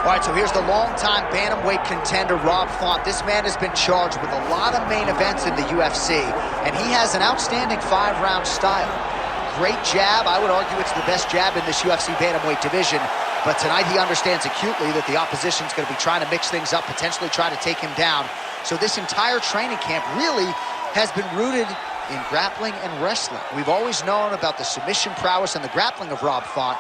All right, so here's the longtime bantamweight contender, Rob Font. This man has been charged with a lot of main events in the UFC, and he has an outstanding 5-round style. Great jab. I would argue it's the best jab in this UFC bantamweight division, but tonight he understands acutely that the opposition's going to be trying to mix things up, potentially try to take him down. So this entire training camp really has been rooted in grappling and wrestling. We've always known about the submission prowess and the grappling of Rob Font,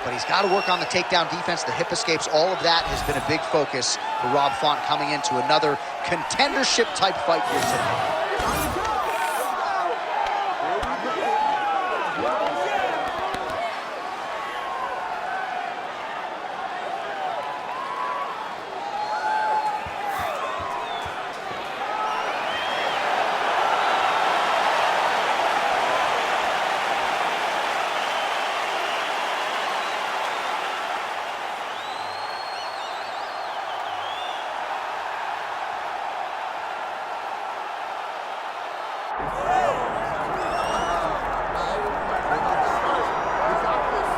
but he's got to work on the takedown defense, the hip escapes. All of that has been a big focus for Rob Font coming into another contendership-type fight here today.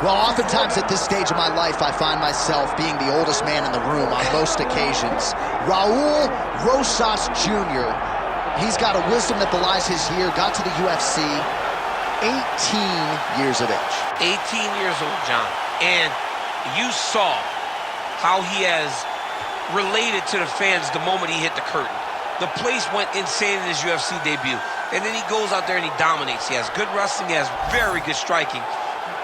Well, oftentimes at this stage of my life, I find myself being the oldest man in the room on most occasions. Raul Rosas Jr., he's got a wisdom that belies his year, got to the UFC, 18 years of age. 18 years old, John. And you saw how he has related to the fans the moment he hit the curtain. The place went insane in his UFC debut. And then he goes out there and he dominates. He has good wrestling, he has very good striking.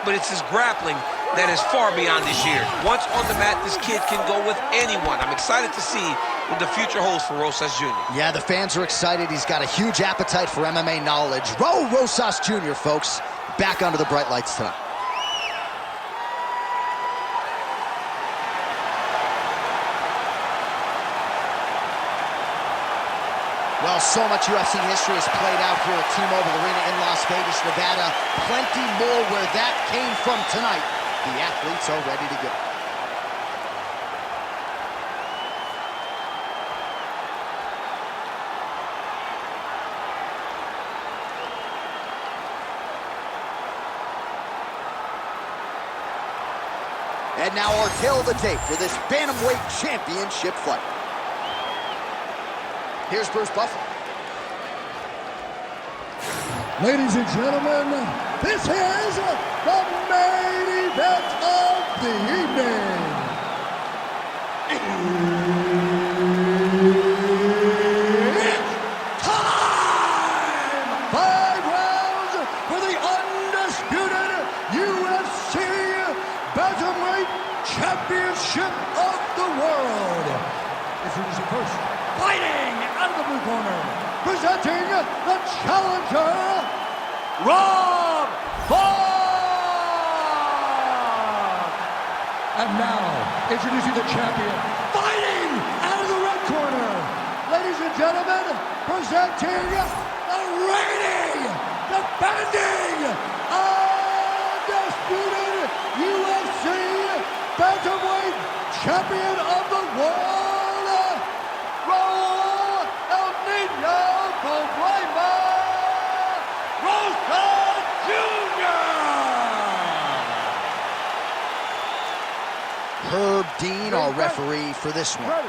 But it's his grappling that is far beyond this year. Once on the mat, this kid can go with anyone. I'm excited to see what the future holds for Rosas Jr. Yeah, the fans are excited. He's got a huge appetite for MMA knowledge. Raul Rosas Jr., folks, back under the bright lights tonight. Well, so much UFC history has played out here at T-Mobile Arena in Las Vegas, Nevada. Plenty more where that came from tonight. The athletes are ready to go. And now our tail of the tape for this Bantamweight Championship fight. Here's Bruce Buffer. Ladies and gentlemen, this is the main event of the evening. It's time! 5 rounds for the undisputed UFC Bantamweight Championship of the world. Introducing first, fighting out of the blue corner, presenting the challenger, Rob Font! And now, introducing the champion, fighting out of the red corner, ladies and gentlemen, presenting the reigning, defending, undisputed UFC Bantamweight Champion of the world, Raul Rosas Jr. Herb Dean, our referee for this one. All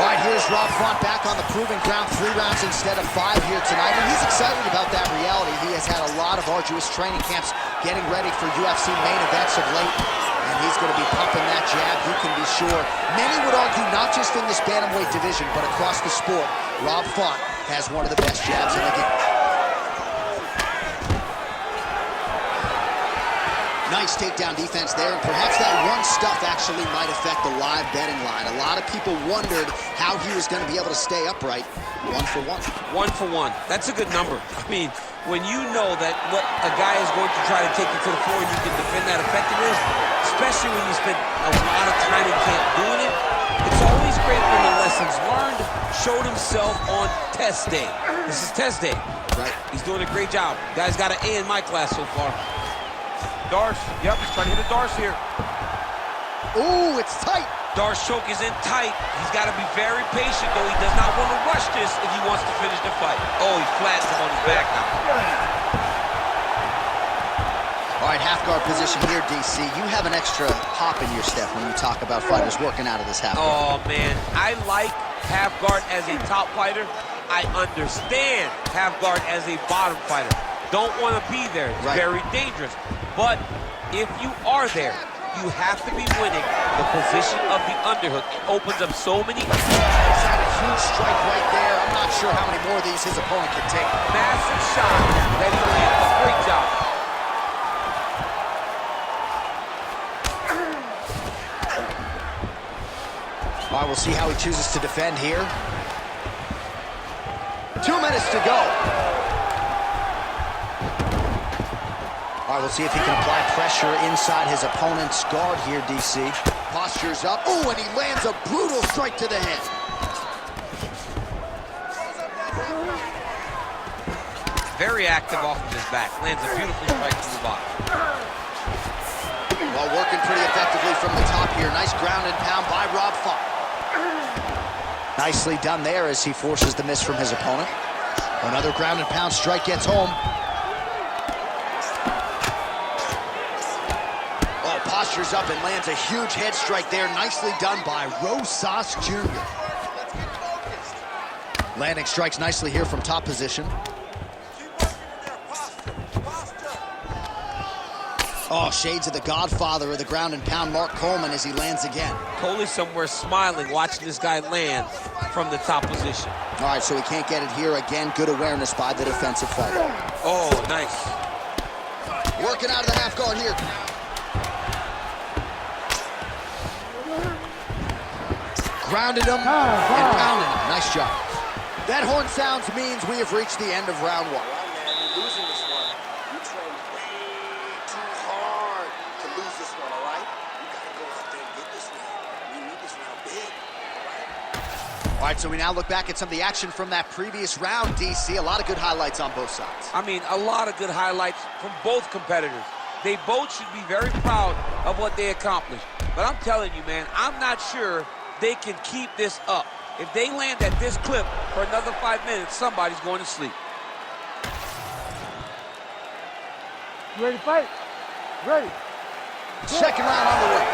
right, here's Rob Font back on the proving ground, 3 rounds instead of 5 here tonight, and he's excited about that reality. He has had a lot of arduous training camps getting ready for UFC main events of late, and he's going to be pumping that jab, you can be sure. Many would argue not just in this bantamweight division, but across the sport, Rob Font has one of the best jabs in the game. Nice takedown defense there, and perhaps that one stuff actually might affect the live betting line. A lot of people wondered how he was going to be able to stay upright. 1 for 1. 1 for 1. That's a good number. I mean, when you know that what a guy is going to try to take you to the floor and you can defend that effectiveness, especially when you spend a lot of time in camp doing it, it's always great when the lessons learned showed himself on test day. This is test day. Right. He's doing a great job. Guy's got an A in my class so far. Darce, yep, he's trying to hit a Darce here. Ooh, it's tight. Darce choke is in tight. He's got to be very patient, though. He does not want to rush this if he wants to finish the fight. Oh, he flattens him on his back now. All right, half guard position here, DC. You have an extra hop in your step when you talk about fighters working out of this half guard. Oh, man, I like half guard as a top fighter. I understand half guard as a bottom fighter. Don't want to be there. It's very dangerous. But if you are there, you have to be winning the position of the underhook. It opens up so many. He's had a huge strike right there. I'm not sure how many more of these his opponent can take. Massive shot that he lands. Great job. All right, we'll see how he chooses to defend here. 2 minutes to go. All right, we'll see if he can apply pressure inside his opponent's guard here, DC. Postures up. Oh, and he lands a brutal strike to the head. Very active off of his back. Lands a beautiful strike to the bottom. Well, working pretty effectively from the top here. Nice ground and pound by Rob Font. Nicely done there as he forces the miss from his opponent. Another ground and pound strike gets home. Oh, postures up and lands a huge head strike there. Nicely done by Rosas Jr. Landing strikes nicely here from top position. Oh, shades of the godfather of the ground and pound, Mark Coleman, as he lands again. Coley somewhere smiling, watching this guy land from the top position. All right, so he can't get it here. Again, good awareness by the defensive fighter. Oh, nice. Working out of the half guard here. Grounded him and pounded him. Nice job. That horn sounds means we have reached the end of round one. You're losing this one. You trained way too hard to lose this one, all right? You gotta go out there and get this round. We need this round big, all right? All right, so we now look back at some of the action from that previous round, DC. A lot of good highlights on both sides. I mean, a lot of good highlights from both competitors. They both should be very proud of what they accomplished. But I'm telling you, man, I'm not sure they can keep this up. If they land at this clip for another 5 minutes, somebody's going to sleep. You ready to fight? Ready. Second round on the way.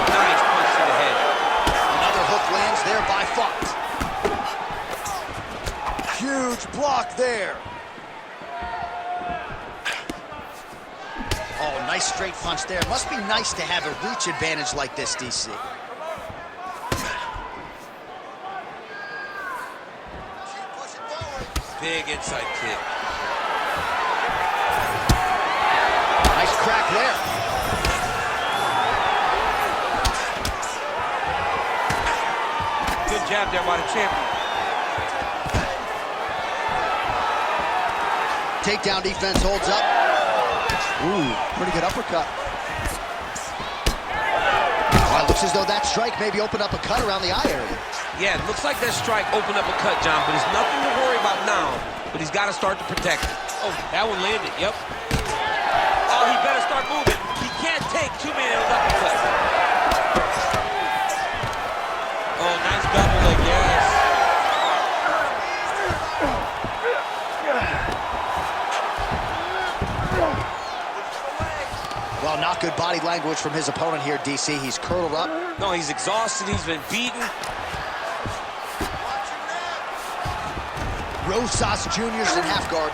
Nice punch to the head. Another hook lands there by Font. Huge block there. Oh, nice straight punch there. Must be nice to have a reach advantage like this, DC. Big inside kick. Nice crack there. Good jab there by the champion. Takedown defense holds up. Ooh, pretty good uppercut. Well, it looks as though that strike maybe opened up a cut around the eye area. Yeah, it looks like that strike opened up a cut, John, but there's nothing to worry about now. But he's got to start to protect it. Oh, that one landed, yep. Oh, he better start moving. He can't take too many of those uppercuts. Oh, nice double leg, yes. Well, not good body language from his opponent here, DC. He's curled up. No, he's exhausted. He's been beaten. Rosas Jr.'s in half guard.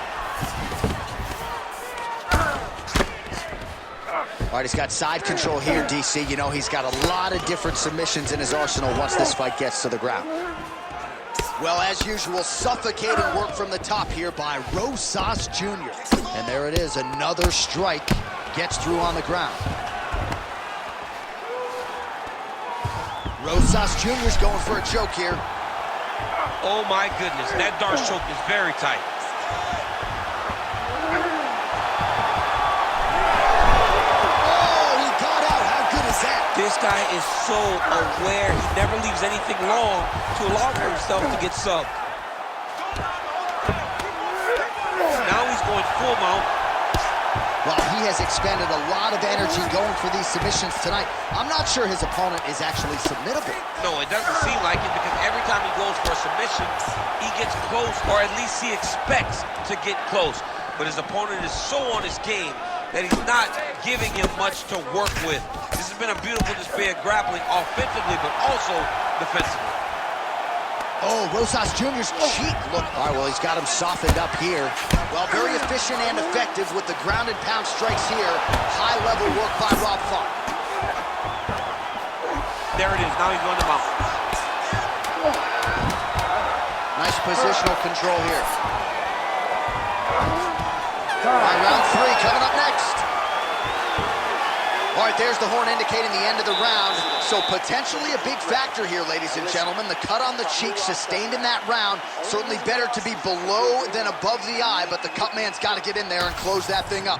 All right, he's got side control here, DC. You know, he's got a lot of different submissions in his arsenal once this fight gets to the ground. Well, as usual, suffocating work from the top here by Rosas Jr. And there it is, another strike gets through on the ground. Rosas Jr.'s going for a choke here. Oh, my goodness. That dart choke is very tight. Oh, he got out. How good is that? This guy is so aware. He never leaves anything long to allow for himself to get subbed. Now he's going full mount. Well, he has expended a lot of energy going for these submissions tonight. I'm not sure his opponent is actually submittable. No, it doesn't seem like it, because every time he goes for a submission, he gets close, or at least he expects to get close. But his opponent is so on his game that he's not giving him much to work with. This has been a beautiful display of grappling offensively, but also defensively. Oh, Rosas Jr.'s cheek. Look, all right, well, he's got him softened up here. Well, very efficient and effective with the ground and pound strikes here. High-level work by Rob Font. There it is. Now he's going to mount. Nice positional control here. All right, round 3 coming up next. All right, there's the horn indicating the end of the round. So potentially a big factor here, ladies and gentlemen. The cut on the cheek sustained in that round. Certainly better to be below than above the eye, but the cut man's got to get in there and close that thing up.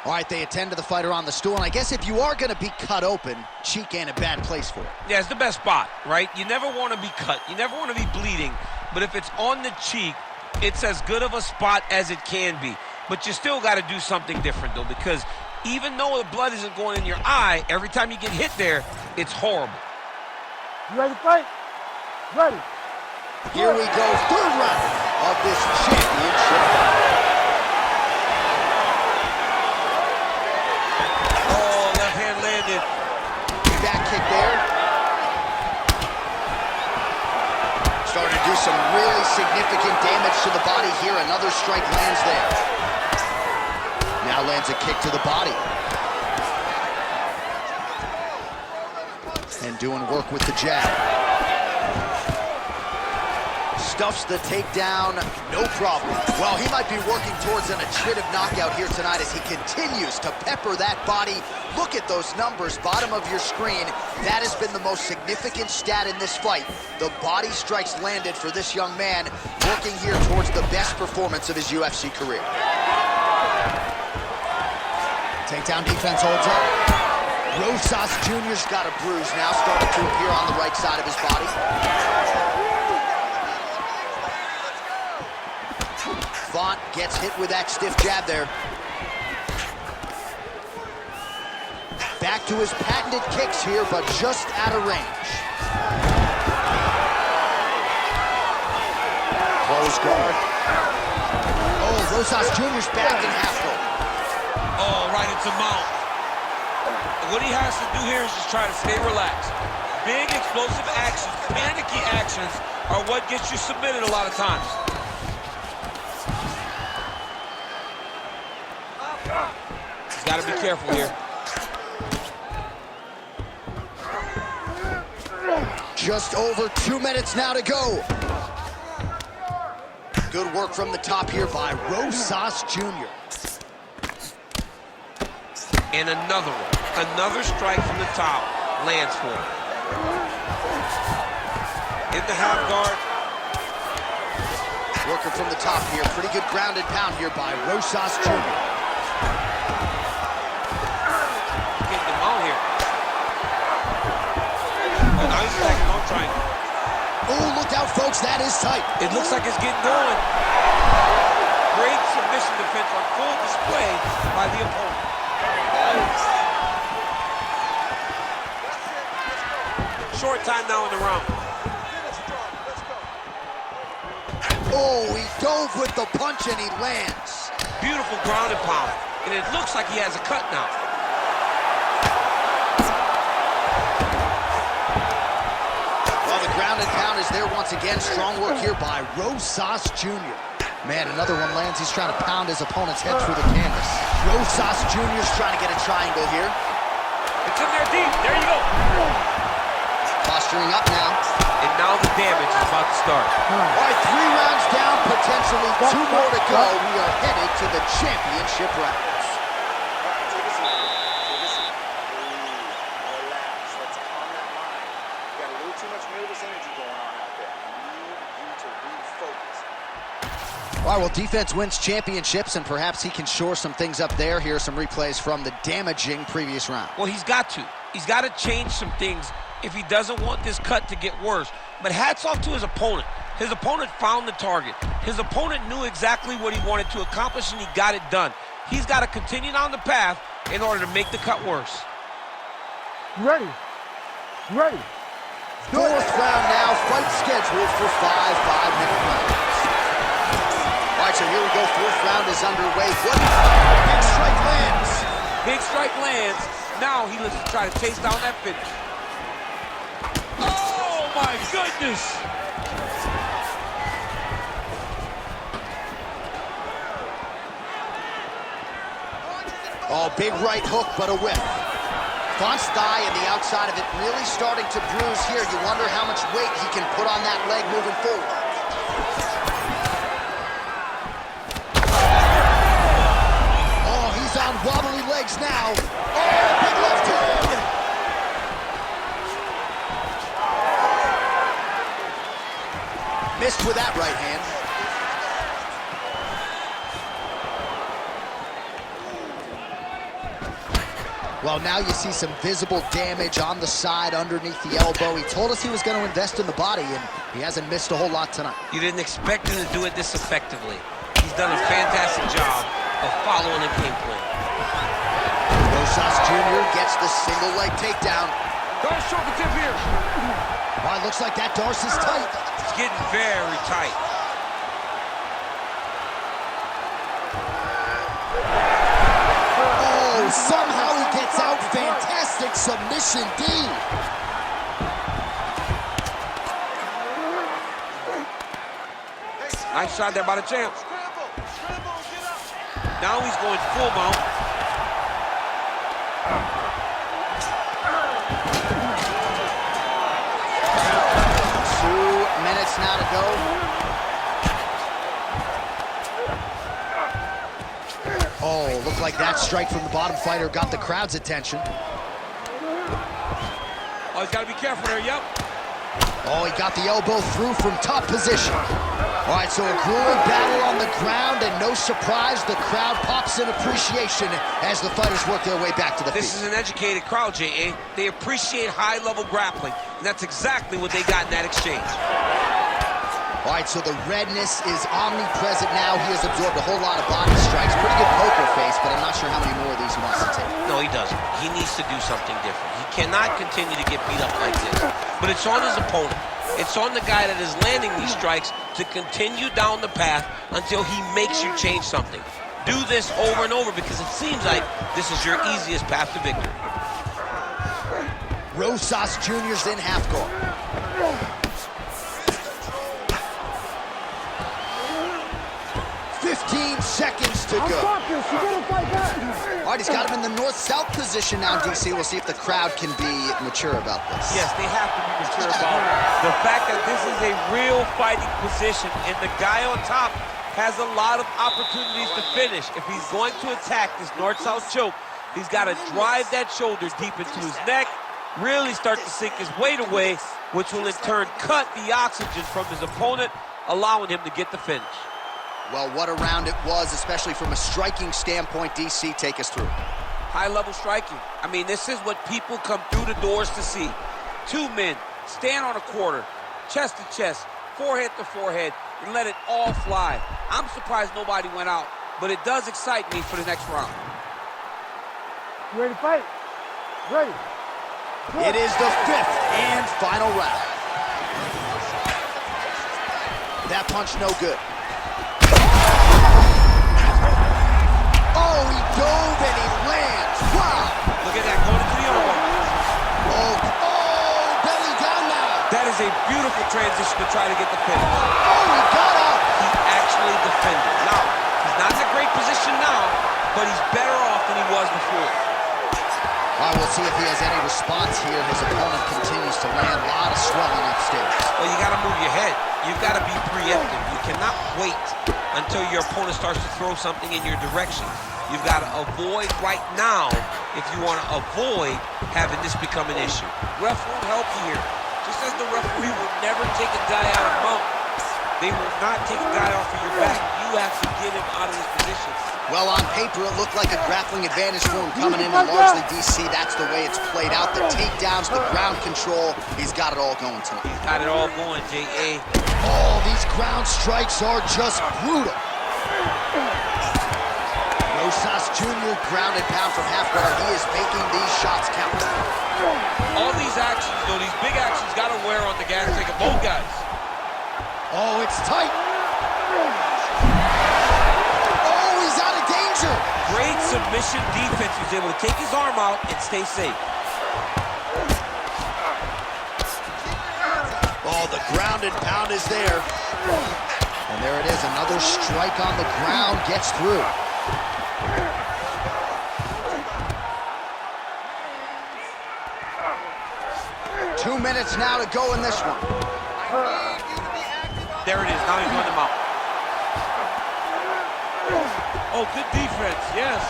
All right, they attend to the fighter on the stool. And I guess if you are going to be cut open, cheek ain't a bad place for it. Yeah, it's the best spot, right? You never want to be cut. You never want to be bleeding. But if it's on the cheek, it's as good of a spot as it can be. But you still got to do something different, though, because even though the blood isn't going in your eye, every time you get hit there, it's horrible. You ready to fight? Ready. Here we go, third round of this championship. Oh, left hand landed. Back kick there. Starting to do some really significant damage to the body here. Another strike lands there. Now lands a kick to the body. And doing work with the jab. Stuffs the takedown, no problem. Well, he might be working towards an attritive knockout here tonight as he continues to pepper that body. Look at those numbers, bottom of your screen. That has been the most significant stat in this fight. The body strikes landed for this young man, working here towards the best performance of his UFC career. Takedown defense holds up. Rosas Jr.'s got a bruise now, starting to appear on the right side of his body. Font gets hit with that stiff jab there. Back to his patented kicks here, but just out of range. Close guard. Oh, Rosas Jr.'s back in half guard. Oh, right into mount. What he has to do here is just try to stay relaxed. Big, explosive actions, panicky actions are what gets you submitted a lot of times. He's got to be careful here. Just over 2 minutes now to go. Good work from the top here by Rosas Jr. And another one. Another strike from the top lands for him. In the half guard. Working from the top here. Pretty good grounded pound here by Rosas Jr. Getting him out here. Oh, now he's attacking on triangle. Oh, look out, folks. That is tight. It looks like it's getting going. Great submission defense on full display by the opponent. Short time now in the round. Oh, he dove with the punch and he lands. Beautiful ground and pound. And it looks like he has a cut now. Well, the ground and pound is there once again. Strong work here by Rosas Jr. Man, another one lands. He's trying to pound his opponent's head through the canvas. Rosas Jr.'s trying to get a triangle here. It's in there deep. There you go. Posturing up now. And now the damage is about to start. All right, 3 rounds down, potentially 2 more to go. We are headed to the championship rounds. Take a seat. Take a seat. Relax. Let's calm that mind. You got a little too much nervous energy going on out there. I need you to refocus. All right, well, defense wins championships, and perhaps he can shore some things up there. Here are some replays from the damaging previous round. Well, he's got to. He's got to change some things if he doesn't want this cut to get worse. But hats off to his opponent. His opponent found the target. His opponent knew exactly what he wanted to accomplish, and he got it done. He's got to continue down the path in order to make the cut worse. You ready? You ready? Fourth round now, fight scheduled for 5 5-minute rounds. All right, so here we go. Fourth round is underway. What? Big strike lands. Big strike lands. Now he looks to try to chase down that finish. Oh, my goodness. Oh, big right hook, but a whiff. Font's thigh and the outside of it really starting to bruise here. You wonder how much weight he can put on that leg moving forward. Oh, he's on wobbly legs now. Oh, big left hand. Missed with that right hand. Well, now you see some visible damage on the side underneath the elbow. He told us he was going to invest in the body, and he hasn't missed a whole lot tonight. You didn't expect him to do it this effectively. He's done a fantastic job of following a game plan. Rosas Jr. gets the single leg takedown. Darce choke tip here. Oh, it looks like that Darce is tight. It's getting very tight. Somehow he gets out. Fantastic submission D. Nice shot there by the champ. Now he's going full mount. 2 minutes now to go. Oh, looked like that strike from the bottom fighter got the crowd's attention. Oh, he's got to be careful there, yep. Oh, he got the elbow through from top position. All right, so a grueling battle on the ground, and no surprise, the crowd pops in appreciation as the fighters work their way back to the feet. This is an educated crowd, J.A. They appreciate high-level grappling, and that's exactly what they got in that exchange. All right, so the redness is omnipresent now. He has absorbed a whole lot of body strikes. Pretty good poker face, but I'm not sure how many more of these he wants to take. No, he doesn't. He needs to do something different. He cannot continue to get beat up like this. But it's on his opponent. It's on the guy that is landing these strikes to continue down the path until he makes you change something. Do this over and over because it seems like this is your easiest path to victory. Rosas Jr.'s in half guard. 15 seconds to go. All right, he's got him in the north-south position now, DC. We'll see if the crowd can be mature about this. Yes, they have to be mature about it. The fact that this is a real fighting position and the guy on top has a lot of opportunities to finish. If he's going to attack this north-south choke, he's got to drive that shoulder deep into his neck, really start to sink his weight away, which will in turn cut the oxygen from his opponent, allowing him to get the finish. Well, what a round it was, especially from a striking standpoint. DC, take us through. High-level striking. I mean, this is what people come through the doors to see. Two men stand on a quarter, chest to chest, forehead to forehead, and let it all fly. I'm surprised nobody went out, but it does excite me for the next round. You ready to fight? Ready. It is the 5th and final round. That punch no good. Oh, he dove and he lands. Wow. Look at that, going into the elbow. Oh, belly down now. That is a beautiful transition to try to get the finish. Oh, he got up. He actually defended. Now, he's not in a great position now, but he's better off than he was before. All right, we'll see if he has any response here. His opponent continues to land. A lot of swelling upstairs. Well, you got to move your head. You've got to be preemptive. You cannot wait until your opponent starts to throw something in your direction. You've got to avoid right now if you want to avoid having this become an issue. Ref won't help you here. Just as the referee will never take a guy out of mount, they will not take a guy off of your back. You have to get him out of his position. Well, on paper, it looked like a grappling advantage for him coming in, and largely, DC, that's the way it's played out. The takedowns, the ground control, he's got it all going tonight. He's got it all going, J.A. Oh, these ground strikes are just brutal. Rosas Rosas Jr. ground and pound from half guard. He is making these shots count. All these actions, though, these big actions, got to wear on the gas tank of both guys. Oh, it's tight. Oh, he's out of danger. Great submission defense. He was able to take his arm out and stay safe. Oh, the ground and pound is there. And there it is, another strike on the ground, gets through. Two minutes now to go in this one. There it is, now he's running him out. Oh, good defense, yes.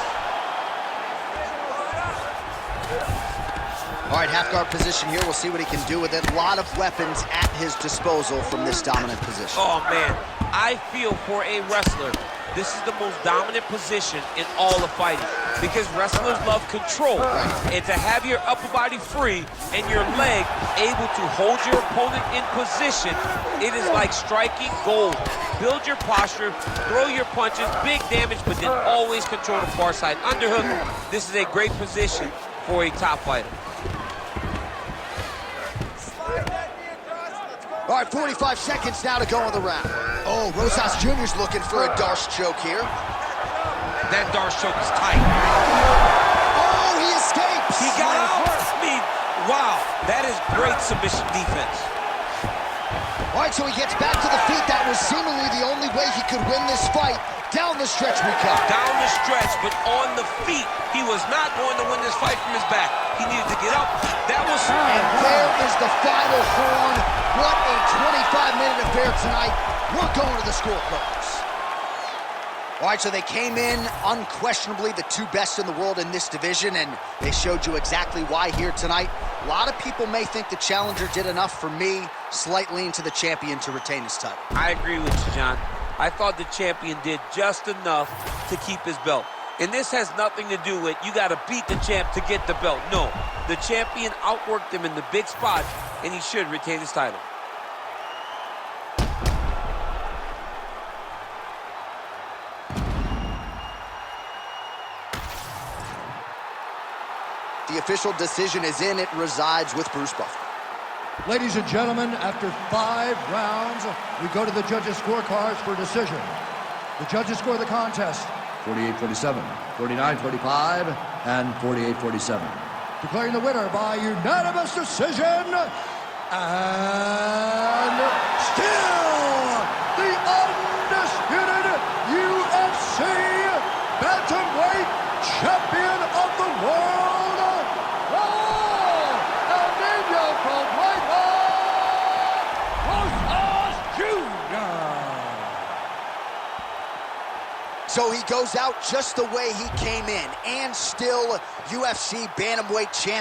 All right, half guard position here. We'll see what he can do with it. A lot of weapons at his disposal from this dominant position. Oh, man, I feel for a wrestler, this is the most dominant position in all of fighting because wrestlers love control. And to have your upper body free and your leg able to hold your opponent in position, it is like striking gold. Build your posture, throw your punches, big damage, but then always control the far side underhook. This is a great position for a top fighter. All right, 45 seconds now to go in the round. Oh, Rosas Jr.'s looking for a Darce choke here. That Darce choke is tight. Oh, he escapes. He got out. I mean, wow, that is great submission defense. All right, so he gets back to the feet. That was seemingly the only way he could win this fight. Down the stretch we come. Down the stretch, but on the feet. He was not going to win this fight from his back. He needed to get up. That was... And there is the final horn. What a 25-minute affair tonight. We're going to the scorecards. All right, so they came in unquestionably the two best in the world in this division, and they showed you exactly why here tonight. A lot of people may think the challenger did enough. For me, slight lean to the champion to retain his title. I agree with you, John. I thought the champion did just enough to keep his belt. And this has nothing to do with you got to beat the champ to get the belt. No, the champion outworked him in the big spots, and he should retain his title. The official decision is in. It resides with Bruce Buffer. Ladies and gentlemen, after 5 rounds, we go to the judges' scorecards for decision. The judges score the contest 48-47, 49-45, and 48-47. Declaring the winner by unanimous decision, and still the undisputed UFC bantamweight champion of the world, Raul Rosas Jr. So he goes out just the way he came in, and still UFC bantamweight champion.